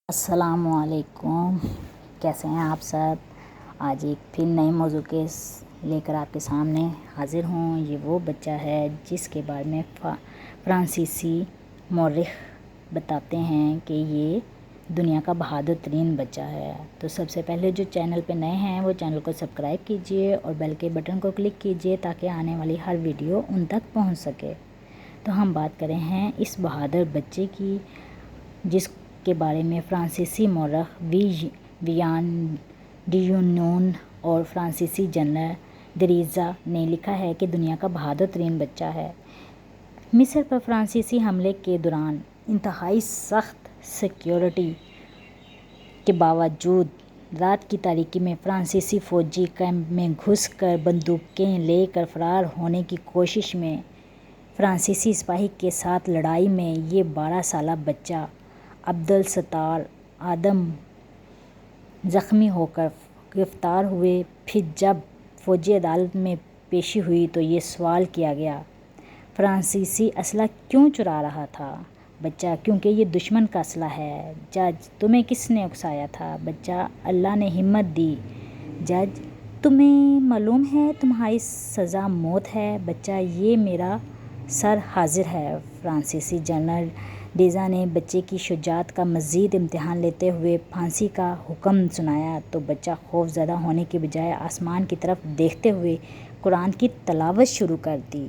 السلام علیکم، کیسے ہیں آپ سب؟ آج ایک پھر نئے موضوع کے لے کر آپ کے سامنے حاضر ہوں۔ یہ وہ بچہ ہے جس کے بارے میں فرانسیسی مورخ بتاتے ہیں کہ یہ دنیا کا بہادر ترین بچہ ہے۔ تو سب سے پہلے جو چینل پہ نئے ہیں وہ چینل کو سبسکرائب کیجئے اور بیل کے بٹن کو کلک کیجئے تاکہ آنے والی ہر ویڈیو ان تک پہنچ سکے۔ تو ہم بات کریں ہیں اس بہادر بچے کی، جس کے بارے میں فرانسیسی مورخ ویان ڈیونون اور فرانسیسی جنرل دریزا نے لکھا ہے کہ دنیا کا بہادر ترین بچہ ہے۔ مصر پر فرانسیسی حملے کے دوران انتہائی سخت سیکیورٹی کے باوجود رات کی تاریکی میں فرانسیسی فوجی کیمپ میں گھس کر بندوقیں لے کر فرار ہونے کی کوشش میں فرانسیسی سپاہی کے ساتھ لڑائی میں یہ 12 سالہ بچہ عبدالستار آدم زخمی ہو کر گرفتار ہوئے۔ پھر جب فوجی عدالت میں پیشی ہوئی تو یہ سوال کیا گیا، فرانسیسی اسلحہ کیوں چرا رہا تھا؟ بچہ: کیونکہ یہ دشمن کا اسلحہ ہے۔ جج: تمہیں کس نے اکسایا تھا؟ بچہ: اللہ نے ہمت دی۔ جج: تمہیں معلوم ہے تمہاری سزا موت ہے؟ بچہ: یہ میرا سر حاضر ہے۔ فرانسیسی جنرل دریزا نے بچے کی شجاعت کا مزید امتحان لیتے ہوئے پھانسی کا حکم سنایا تو بچہ خوف زدہ ہونے کے بجائے آسمان کی طرف دیکھتے ہوئے قرآن کی تلاوت شروع کر دی۔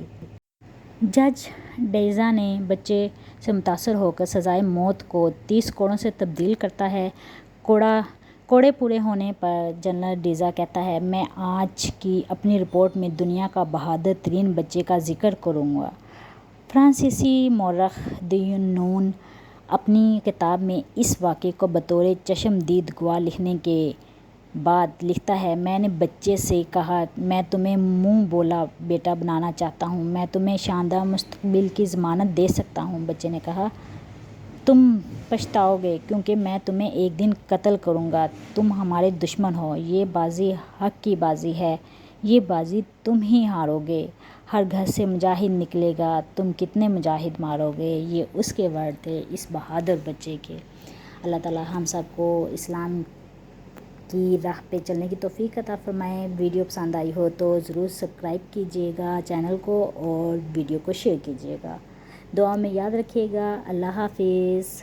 جج دریزا نے بچے سے متاثر ہو کر سزائے موت کو 30 کوڑوں سے تبدیل کرتا ہے۔ کوڑے پورے ہونے پر جنرل دریزا کہتا ہے، میں آج کی اپنی رپورٹ میں دنیا کا بہادر ترین بچے کا ذکر کروں گا۔ فرانسیسی مورخ ڈیونون اپنی کتاب میں اس واقعے کو بطور چشم دید گواہ لکھنے کے بعد لکھتا ہے، میں نے بچے سے کہا، میں تمہیں منہ بولا بیٹا بنانا چاہتا ہوں، میں تمہیں شاندار مستقبل کی ضمانت دے سکتا ہوں۔ بچے نے کہا، تم پچھتاؤ گے کیونکہ میں تمہیں ایک دن قتل کروں گا، تم ہمارے دشمن ہو، یہ بازی حق کی بازی ہے، یہ بازی تم ہی ہارو گے، ہر گھر سے مجاہد نکلے گا، تم کتنے مجاہد مارو گے۔ یہ اس کے ورڈ تھے اس بہادر بچے کے۔ اللہ تعالی ہم سب کو اسلام کی راہ پہ چلنے کی توفیق عطا فرمائے۔ ویڈیو پسند آئی ہو تو ضرور سبسکرائب کیجیے گا چینل کو اور ویڈیو کو شیئر کیجیے گا۔ دعا میں یاد رکھیے گا۔ اللہ حافظ۔